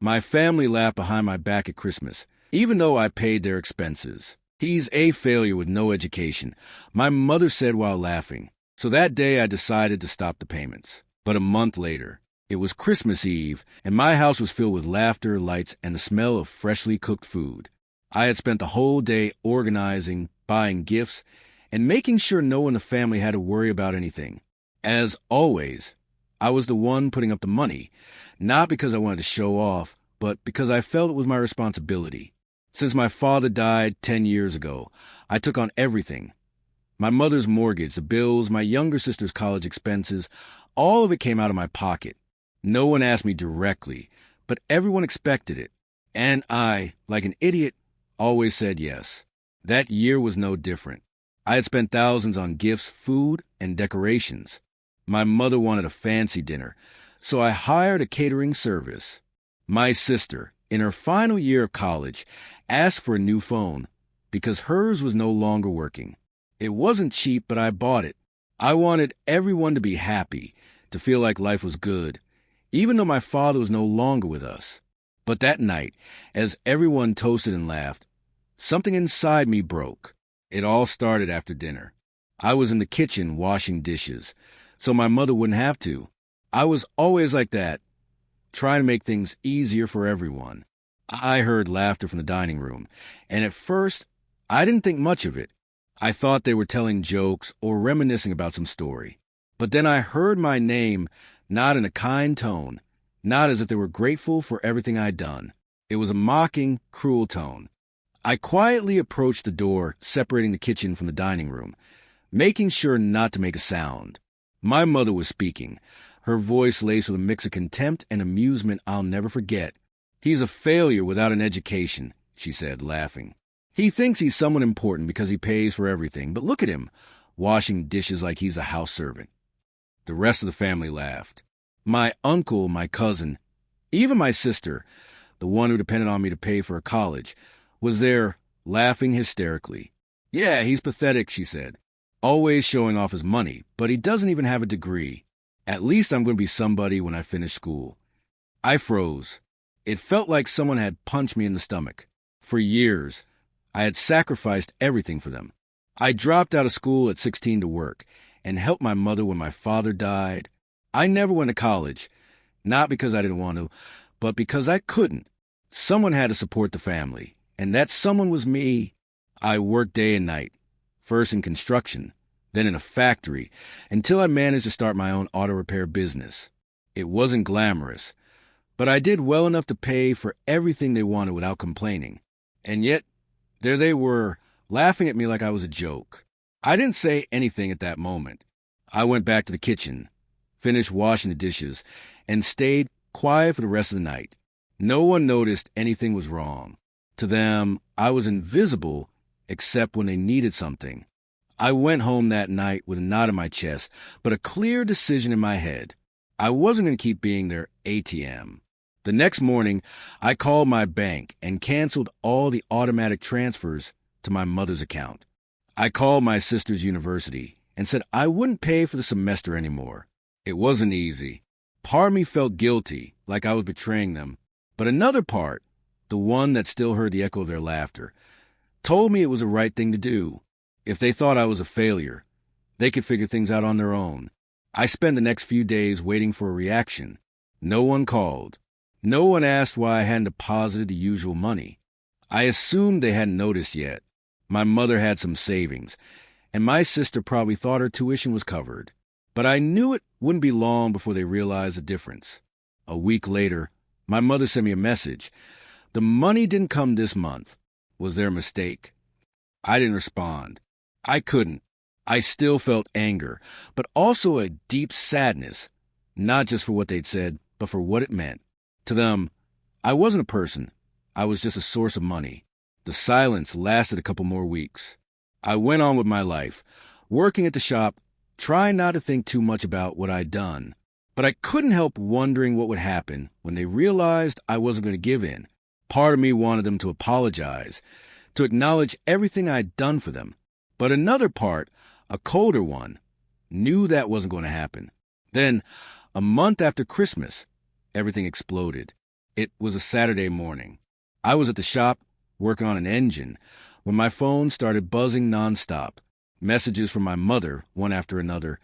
My family laughed behind my back at Christmas, even though I paid their expenses. He's a failure with no education, my mother said while laughing. So that day I decided to stop the payments. But a month later, it was Christmas Eve, and my house was filled with laughter, lights, and the smell of freshly cooked food. I had spent the whole day organizing, buying gifts, and making sure no one in the family had to worry about anything. As always, I was the one putting up the money, not because I wanted to show off, but because I felt it was my responsibility. Since my father died 10 years ago, I took on everything. My mother's mortgage, the bills, my younger sister's college expenses, all of it came out of my pocket. No one asked me directly, but everyone expected it. And I, like an idiot, always said yes. That year was no different. I had spent thousands on gifts, food, and decorations. My mother wanted a fancy dinner, so I hired a catering service. My sister, in her final year of college, asked for a new phone because hers was no longer working. It wasn't cheap, but I bought it. I wanted everyone to be happy, to feel like life was good, even though my father was no longer with us. But that night, as everyone toasted and laughed, something inside me broke. It all started after dinner. I was in the kitchen washing dishes, so my mother wouldn't have to. I was always like that, trying to make things easier for everyone. I heard laughter from the dining room, and at first, I didn't think much of it. I thought they were telling jokes or reminiscing about some story. But then I heard my name, not in a kind tone, not as if they were grateful for everything I'd done. It was a mocking, cruel tone. I quietly approached the door separating the kitchen from the dining room, making sure not to make a sound. My mother was speaking, her voice laced with a mix of contempt and amusement I'll never forget. "He's a failure without an education," she said, laughing. "He thinks he's someone important because he pays for everything, but look at him, washing dishes like he's a house servant." The rest of the family laughed. My uncle, my cousin, even my sister, the one who depended on me to pay for her college, was there, laughing hysterically. "Yeah, he's pathetic," she said. "Always showing off his money, but he doesn't even have a degree. At least I'm going to be somebody when I finish school." I froze. It felt like someone had punched me in the stomach. For years, I had sacrificed everything for them. I dropped out of school at 16 to work and helped my mother when my father died. I never went to college, not because I didn't want to, but because I couldn't. Someone had to support the family, and that someone was me. I worked day and night, first in construction, then in a factory, until I managed to start my own auto repair business. It wasn't glamorous, but I did well enough to pay for everything they wanted without complaining. And yet, there they were, laughing at me like I was a joke. I didn't say anything at that moment. I went back to the kitchen, finished washing the dishes, and stayed quiet for the rest of the night. No one noticed anything was wrong. To them, I was invisible except when they needed something. I went home that night with a knot in my chest, but a clear decision in my head. I wasn't going to keep being their ATM. The next morning, I called my bank and canceled all the automatic transfers to my mother's account. I called my sister's university and said I wouldn't pay for the semester anymore. It wasn't easy. Part of me felt guilty, like I was betraying them. But another part, the one that still heard the echo of their laughter, told me it was the right thing to do. If they thought I was a failure, they could figure things out on their own. I spent the next few days waiting for a reaction. No one called. No one asked why I hadn't deposited the usual money. I assumed they hadn't noticed yet. My mother had some savings, and my sister probably thought her tuition was covered. But I knew it wouldn't be long before they realized the difference. A week later, my mother sent me a message. The money didn't come this month. Was there a mistake? I didn't respond. I couldn't. I still felt anger, but also a deep sadness, not just for what they'd said, but for what it meant. To them, I wasn't a person. I was just a source of money. The silence lasted a couple more weeks. I went on with my life, working at the shop, trying not to think too much about what I'd done. But I couldn't help wondering what would happen when they realized I wasn't going to give in. Part of me wanted them to apologize, to acknowledge everything I'd done for them. But another part, a colder one, knew that wasn't going to happen. Then, a month after Christmas, everything exploded. It was a Saturday morning. I was at the shop working on an engine when my phone started buzzing nonstop. Messages from my mother, one after another.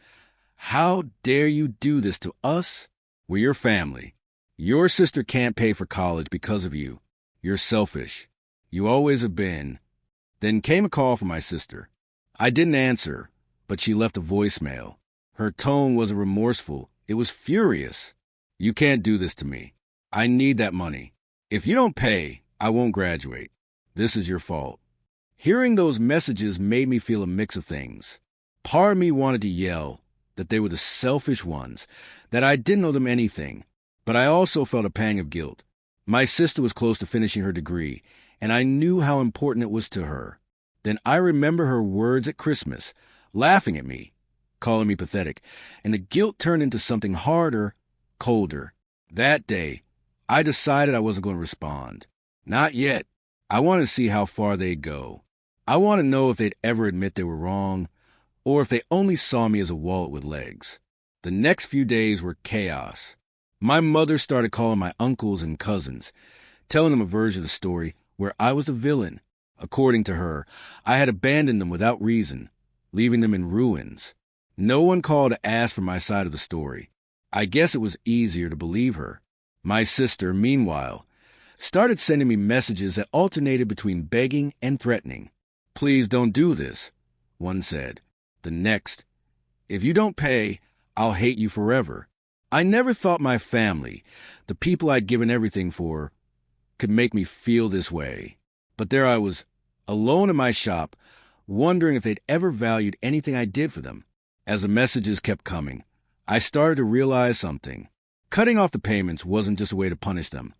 How dare you do this to us? We're your family. Your sister can't pay for college because of you. You're selfish. You always have been. Then came a call from my sister. I didn't answer, but she left a voicemail. Her tone wasn't remorseful. It was furious. You can't do this to me. I need that money. If you don't pay, I won't graduate. This is your fault. Hearing those messages made me feel a mix of things. Part of me wanted to yell that they were the selfish ones, that I didn't owe them anything, but I also felt a pang of guilt. My sister was close to finishing her degree, and I knew how important it was to her. Then I remember her words at Christmas, laughing at me, calling me pathetic, and the guilt turned into something harder, colder. That day, I decided I wasn't going to respond. Not yet. I wanted to see how far they'd go. I wanted to know if they'd ever admit they were wrong, or if they only saw me as a wallet with legs. The next few days were chaos. My mother started calling my uncles and cousins, telling them a version of the story where I was the villain. According to her, I had abandoned them without reason, leaving them in ruins. No one called to ask for my side of the story. I guess it was easier to believe her. My sister, meanwhile, started sending me messages that alternated between begging and threatening. Please don't do this, one said. The next, if you don't pay, I'll hate you forever. I never thought my family, the people I'd given everything for, could make me feel this way. But there I was, alone in my shop, wondering if they'd ever valued anything I did for them. As the messages kept coming, I started to realize something. Cutting off the payments wasn't just a way to punish them.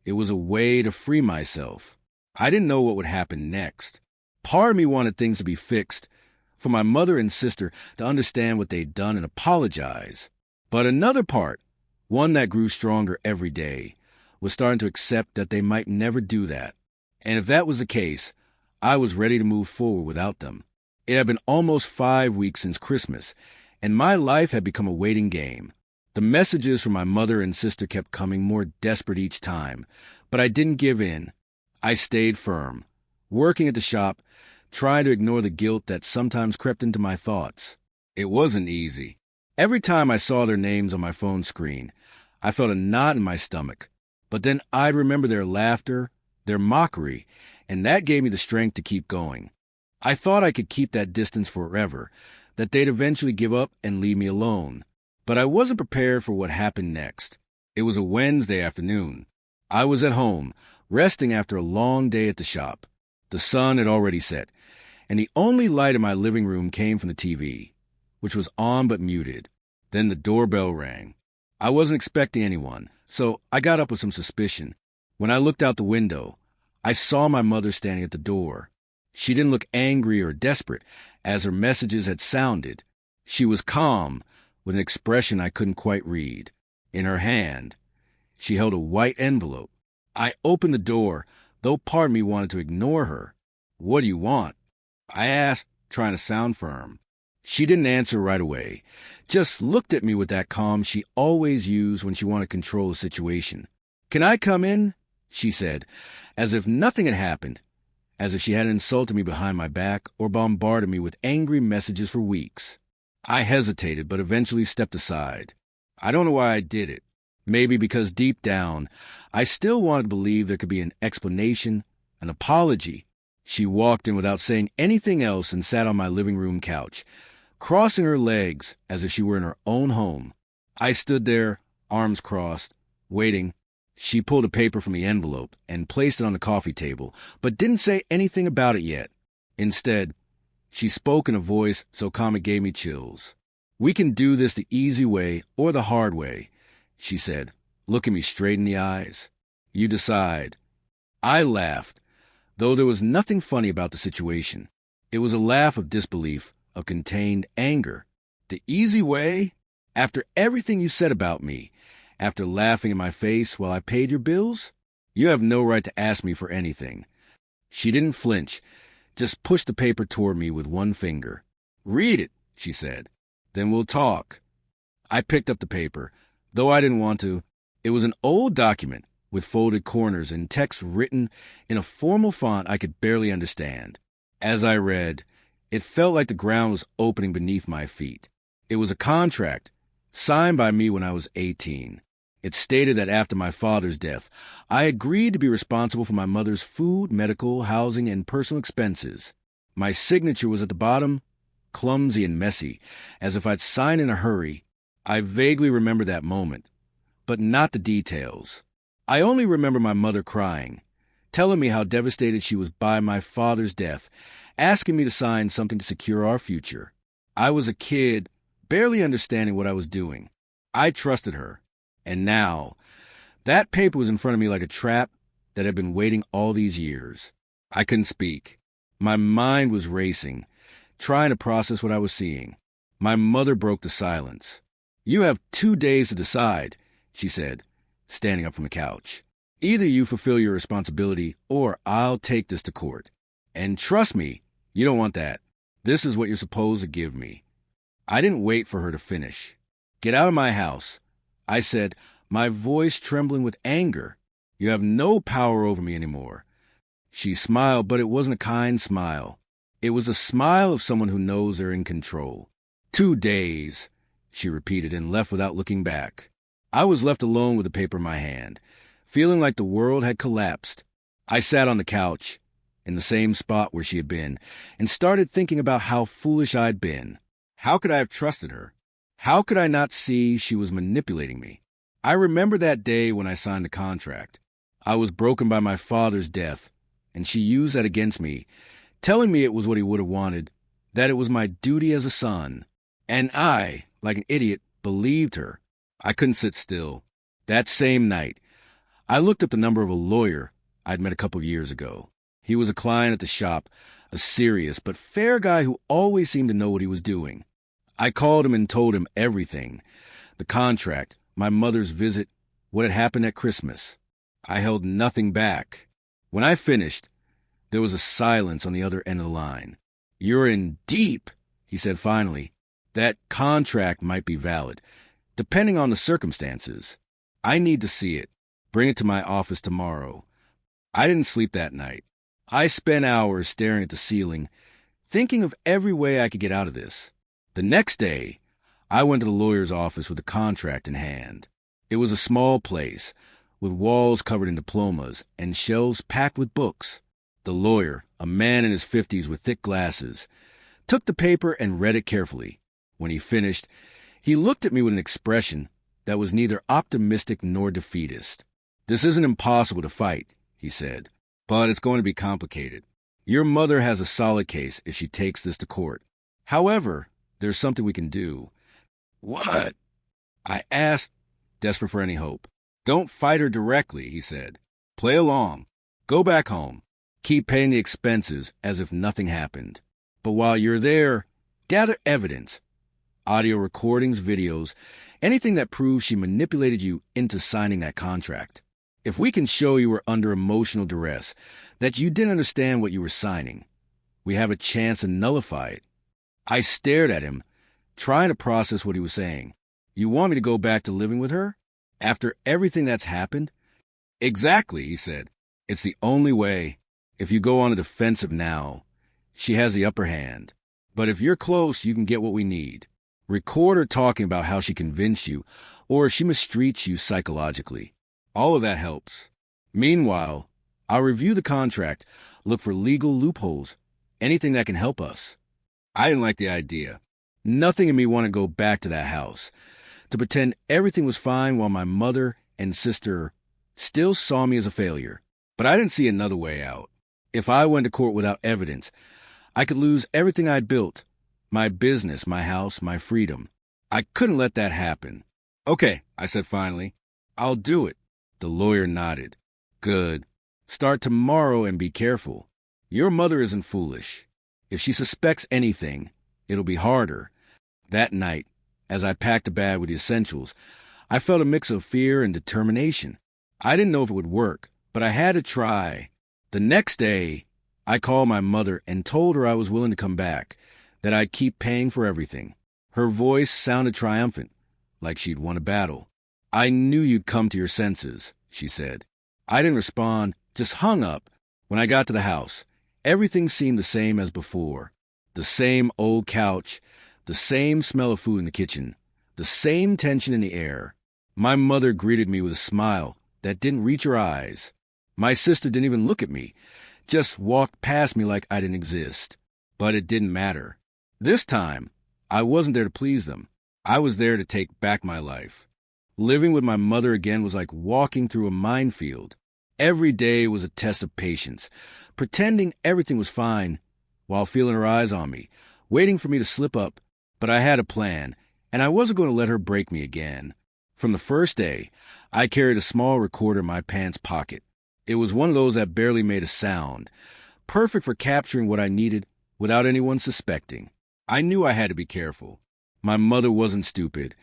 It was a way to free myself. I didn't know what would happen next. Part of me wanted things to be fixed, for my mother and sister to understand what they'd done and apologize. But another part, one that grew stronger every day, was starting to accept that they might never do that. And if that was the case, I was ready to move forward without them. It had been almost 5 weeks since Christmas, and my life had become a waiting game. The messages from my mother and sister kept coming more desperate each time, but I didn't give in. I stayed firm, working at the shop, trying to ignore the guilt that sometimes crept into my thoughts. It wasn't easy. Every time I saw their names on my phone screen, I felt a knot in my stomach. But then I'd remember their laughter, their mockery, and that gave me the strength to keep going. I thought I could keep that distance forever, that they'd eventually give up and leave me alone. But I wasn't prepared for what happened next. It was a Wednesday afternoon. I was at home, resting after a long day at the shop. The sun had already set, and the only light in my living room came from the TV, which was on but muted. Then the doorbell rang. I wasn't expecting anyone, so I got up with some suspicion. When I looked out the window, I saw my mother standing at the door. She didn't look angry or desperate, as her messages had sounded. She was calm, with an expression I couldn't quite read. In her hand, she held a white envelope. I opened the door, though part of me wanted to ignore her. "What do you want?" I asked, trying to sound firm. She didn't answer right away, just looked at me with that calm she always used when she wanted to control a situation. "Can I come in?" she said, as if nothing had happened, as if she hadn't insulted me behind my back or bombarded me with angry messages for weeks. I hesitated, but eventually stepped aside. I don't know why I did it. Maybe because deep down, I still wanted to believe there could be an explanation, an apology. She walked in without saying anything else and sat on my living room couch, crossing her legs as if she were in her own home. I stood there, arms crossed, waiting. She pulled a paper from the envelope and placed it on the coffee table, but didn't say anything about it yet. Instead, she spoke in a voice so calm it gave me chills. "We can do this the easy way or the hard way," she said, looking me straight in the eyes. "You decide." I laughed, though there was nothing funny about the situation. It was a laugh of disbelief, of contained anger. "The easy way? After everything you said about me, after laughing in my face while I paid your bills? You have no right to ask me for anything." She didn't flinch, just pushed the paper toward me with one finger. "Read it," she said. "Then we'll talk." I picked up the paper, though I didn't want to. It was an old document, with folded corners and text written in a formal font I could barely understand. As I read, it felt like the ground was opening beneath my feet. It was a contract, signed by me when I was 18. It stated that after my father's death, I agreed to be responsible for my mother's food, medical, housing, and personal expenses. My signature was at the bottom, clumsy and messy, as if I'd signed in a hurry. I vaguely remember that moment, but not the details. I only remember my mother crying, telling me how devastated she was by my father's death, asking me to sign something to secure our future. I was a kid, barely understanding what I was doing. I trusted her. And now, that paper was in front of me like a trap that had been waiting all these years. I couldn't speak. My mind was racing, trying to process what I was seeing. My mother broke the silence. "You have 2 days to decide," she said, standing up from the couch. "Either you fulfill your responsibility, or I'll take this to court. And trust me, you don't want that. This is what you're supposed to give me." I didn't wait for her to finish. "Get out of my house," I said, my voice trembling with anger. "You have no power over me anymore." She smiled, but it wasn't a kind smile. It was a smile of someone who knows they're in control. 2 days, she repeated, and left without looking back. I was left alone with the paper in my hand, feeling like the world had collapsed. I sat on the couch, in the same spot where she had been, and started thinking about how foolish I'd been. How could I have trusted her? How could I not see she was manipulating me? I remember that day when I signed the contract. I was broken by my father's death, and she used that against me, telling me it was what he would have wanted, that it was my duty as a son. And I, like an idiot, believed her. I couldn't sit still. That same night, I looked up the number of a lawyer I'd met a couple of years ago. He was a client at the shop, a serious but fair guy who always seemed to know what he was doing. I called him and told him everything. The contract, my mother's visit, what had happened at Christmas. I held nothing back. When I finished, there was a silence on the other end of the line. "You're in deep," he said finally. "That contract might be valid, depending on the circumstances. I need to see it. Bring it to my office tomorrow." I didn't sleep that night. I spent hours staring at the ceiling, thinking of every way I could get out of this. The next day, I went to the lawyer's office with the contract in hand. It was a small place, with walls covered in diplomas and shelves packed with books. The lawyer, a man in his 50s with thick glasses, took the paper and read it carefully. When he finished, he looked at me with an expression that was neither optimistic nor defeatist. "This isn't impossible to fight," he said, "but it's going to be complicated. Your mother has a solid case if she takes this to court. However, there's something we can do." "What?" I asked, desperate for any hope. "Don't fight her directly," he said. "Play along. Go back home. Keep paying the expenses as if nothing happened. But while you're there, gather evidence. Audio recordings, videos, anything that proves she manipulated you into signing that contract. If we can show you were under emotional duress, that you didn't understand what you were signing, we have a chance to nullify it." I stared at him, trying to process what he was saying. "You want me to go back to living with her? After everything that's happened?" "Exactly," he said. "It's the only way. If you go on the defensive now, she has the upper hand. But if you're close, you can get what we need. Record her talking about how she convinced you, or she mistreats you psychologically. All of that helps. Meanwhile, I'll review the contract, look for legal loopholes, anything that can help us." I didn't like the idea. Nothing in me wanted to go back to that house, to pretend everything was fine while my mother and sister still saw me as a failure. But I didn't see another way out. If I went to court without evidence, I could lose everything I'd built, my business, my house, my freedom. I couldn't let that happen. "Okay," I said finally. "I'll do it." The lawyer nodded. "Good. Start tomorrow and be careful. Your mother isn't foolish. If she suspects anything, it'll be harder." That night, as I packed a bag with the essentials, I felt a mix of fear and determination. I didn't know if it would work, but I had to try. The next day, I called my mother and told her I was willing to come back, that I'd keep paying for everything. Her voice sounded triumphant, like she'd won a battle. "I knew you'd come to your senses," she said. I didn't respond, just hung up. When I got to the house, everything seemed the same as before. The same old couch, the same smell of food in the kitchen, the same tension in the air. My mother greeted me with a smile that didn't reach her eyes. My sister didn't even look at me, just walked past me like I didn't exist. But it didn't matter. This time, I wasn't there to please them. I was there to take back my life. Living with my mother again was like walking through a minefield. Every day was a test of patience, pretending everything was fine while feeling her eyes on me, waiting for me to slip up. But I had a plan, and I wasn't going to let her break me again. From the first day, I carried a small recorder in my pants pocket. It was one of those that barely made a sound, perfect for capturing what I needed without anyone suspecting. I knew I had to be careful. My mother wasn't stupid,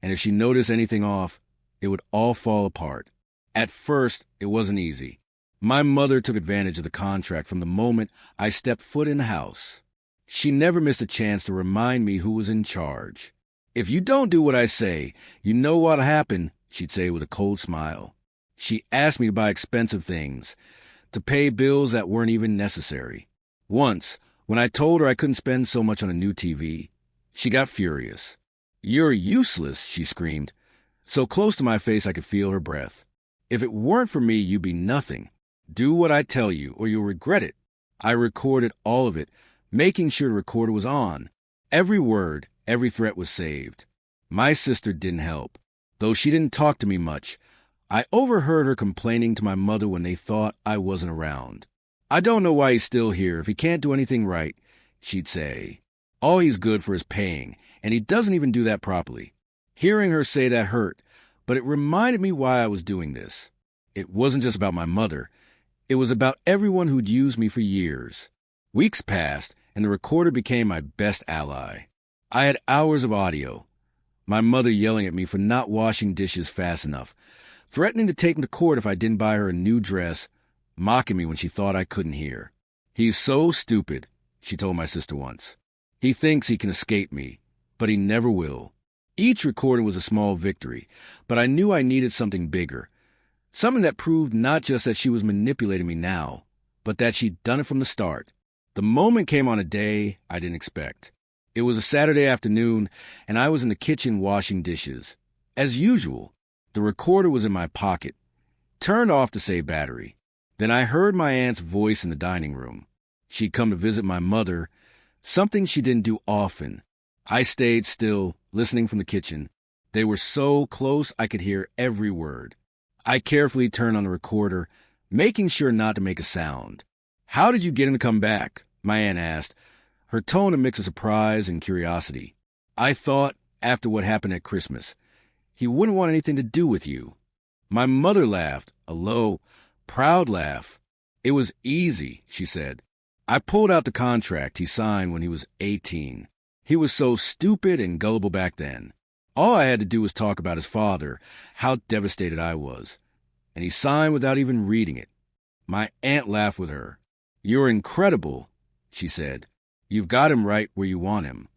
and if she noticed anything off, it would all fall apart. At first, it wasn't easy. My mother took advantage of the contract from the moment I stepped foot in the house. She never missed a chance to remind me who was in charge. "If you don't do what I say, you know what'll happen," she'd say with a cold smile. She asked me to buy expensive things, to pay bills that weren't even necessary. Once, when I told her I couldn't spend so much on a new TV, she got furious. "You're useless," she screamed, so close to my face I could feel her breath. "If it weren't for me, you'd be nothing. Do what I tell you, or you'll regret it." I recorded all of it, making sure the recorder was on. Every word, every threat was saved. My sister didn't help. Though she didn't talk to me much, I overheard her complaining to my mother when they thought I wasn't around. "I don't know why he's still here if he can't do anything right," she'd say. "All he's good for is paying, and he doesn't even do that properly." Hearing her say that hurt, but it reminded me why I was doing this. It wasn't just about my mother. It was about everyone who'd used me for years. Weeks passed, and the recorder became my best ally. I had hours of audio. My mother yelling at me for not washing dishes fast enough, threatening to take me to court if I didn't buy her a new dress, mocking me when she thought I couldn't hear. "He's so stupid," she told my sister once. "He thinks he can escape me, but he never will." Each recording was a small victory, but I knew I needed something bigger. Something that proved not just that she was manipulating me now, but that she'd done it from the start. The moment came on a day I didn't expect. It was a Saturday afternoon, and I was in the kitchen washing dishes. As usual, the recorder was in my pocket, turned off to save battery. Then I heard my aunt's voice in the dining room. She'd come to visit my mother, something she didn't do often. I stayed still, listening from the kitchen. They were so close I could hear every word. I carefully turned on the recorder, making sure not to make a sound. "How did you get him to come back?" my aunt asked, her tone a mix of surprise and curiosity. "I thought, after what happened at Christmas, he wouldn't want anything to do with you." My mother laughed, a low, proud laugh. "It was easy," she said. "I pulled out the contract he signed when he was 18. He was so stupid and gullible back then. All I had to do was talk about his father, how devastated I was. And he signed without even reading it." My aunt laughed with her. "You're incredible," she said. "You've got him right where you want him."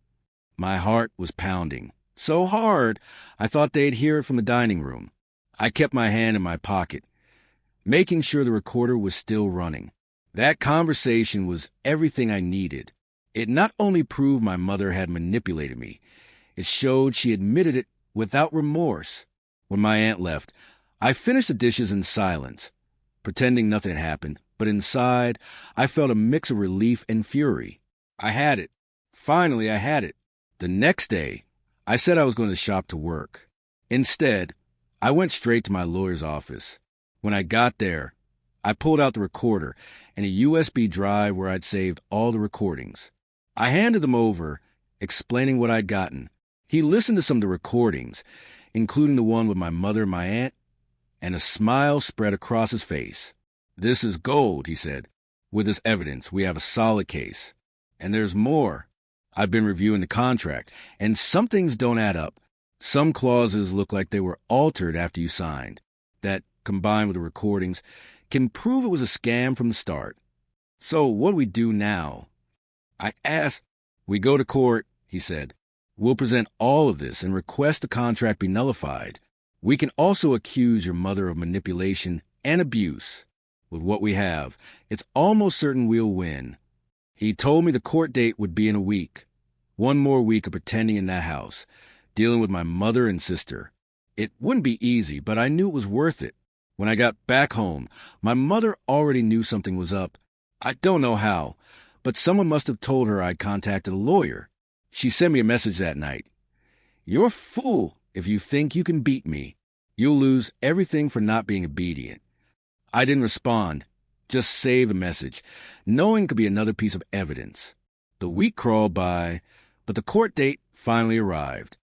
My heart was pounding. So hard, I thought they'd hear it from the dining room. I kept my hand in my pocket, making sure the recorder was still running. That conversation was everything I needed. It not only proved my mother had manipulated me, it showed she admitted it without remorse. When my aunt left, I finished the dishes in silence, pretending nothing had happened, but inside, I felt a mix of relief and fury. I had it. Finally, I had it. The next day, I said I was going to shop to work. Instead, I went straight to my lawyer's office. When I got there, I pulled out the recorder and a USB drive where I'd saved all the recordings. I handed them over, explaining what I'd gotten. He listened to some of the recordings, including the one with my mother and my aunt, and a smile spread across his face. "This is gold," he said. "With this evidence, we have a solid case. And there's more. I've been reviewing the contract, and some things don't add up. Some clauses look like they were altered after you signed. That, combined with the recordings, can prove it was a scam from the start. So what do we do now?" I asked. "We go to court," he said. "We'll present all of this and request the contract be nullified. We can also accuse your mother of manipulation and abuse. With what we have, it's almost certain we'll win. He told me the court date would be in a week. One more week of pretending in that house, dealing with my mother and sister. It wouldn't be easy, but I knew it was worth it. When I got back home, my mother already knew something was up. I don't know how, but someone must have told her I'd contacted a lawyer. She sent me a message that night. "You're a fool if you think you can beat me. You'll lose everything for not being obedient." I didn't respond, just saved a message, knowing it could be another piece of evidence. The week crawled by, but the court date finally arrived.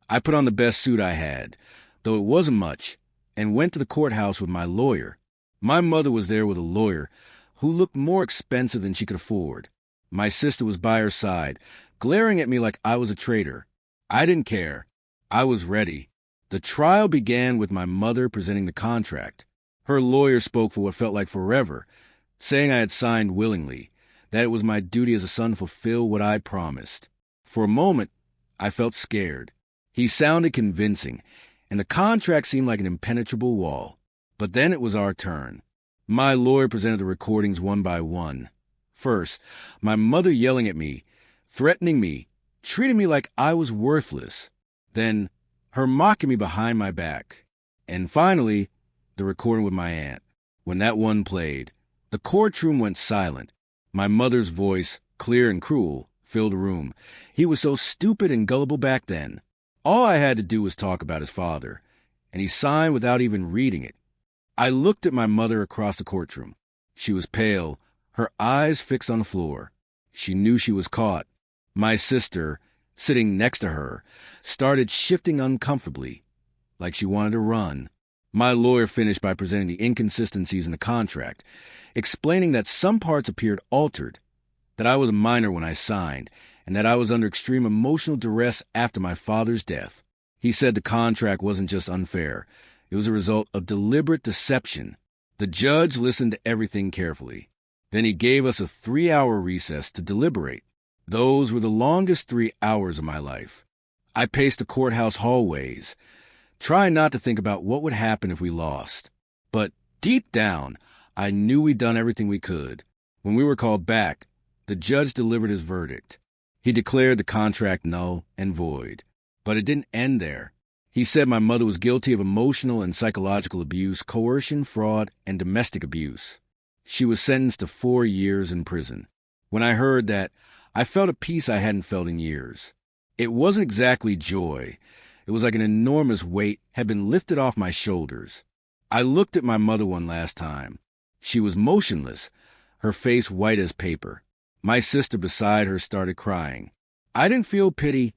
I put on the best suit I had, though it wasn't much, and went to the courthouse with my lawyer. My mother was there with a lawyer who looked more expensive than she could afford. My sister was by her side, glaring at me like I was a traitor. I didn't care. I was ready. The trial began with my mother presenting the contract. Her lawyer spoke for what felt like forever, saying I had signed willingly, that it was my duty as a son to fulfill what I promised. For a moment, I felt scared. He sounded convincing, and the contract seemed like an impenetrable wall. But then it was our turn. My lawyer presented the recordings one by one. First, my mother yelling at me, threatening me, treating me like I was worthless. Then, her mocking me behind my back. And finally, the recording with my aunt. When that one played, the courtroom went silent. My mother's voice, clear and cruel, filled the room. He was so stupid and gullible back then. All I had to do was talk about his father, and he signed without even reading it. I looked at my mother across the courtroom. She was pale, her eyes fixed on the floor. She knew she was caught. My sister, sitting next to her, started shifting uncomfortably, like she wanted to run. My lawyer finished by presenting the inconsistencies in the contract, explaining that some parts appeared altered, that I was a minor when I signed, and that I was under extreme emotional duress after my father's death. He said the contract wasn't just unfair. It was a result of deliberate deception. The judge listened to everything carefully. Then he gave us a 3-hour recess to deliberate. Those were the longest 3 hours of my life. I paced the courthouse hallways, trying not to think about what would happen if we lost. But deep down, I knew we'd done everything we could. When we were called back, the judge delivered his verdict. He declared the contract null and void. But it didn't end there. He said my mother was guilty of emotional and psychological abuse, coercion, fraud, and domestic abuse. She was sentenced to 4 years in prison. When I heard that, I felt a peace I hadn't felt in years. It wasn't exactly joy. It was like an enormous weight had been lifted off my shoulders. I looked at my mother one last time. She was motionless, her face white as paper. My sister beside her started crying. I didn't feel pity,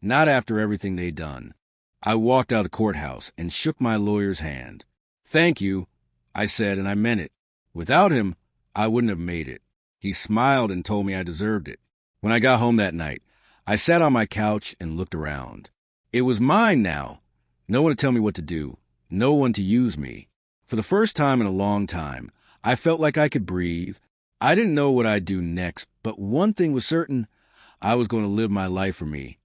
not after everything they'd done. I walked out of the courthouse and shook my lawyer's hand. "Thank you," I said, and I meant it. Without him, I wouldn't have made it. He smiled and told me I deserved it. When I got home that night, I sat on my couch and looked around. It was mine now. No one to tell me what to do. No one to use me. For the first time in a long time, I felt like I could breathe. I didn't know what I'd do next, but one thing was certain. I was going to live my life for me.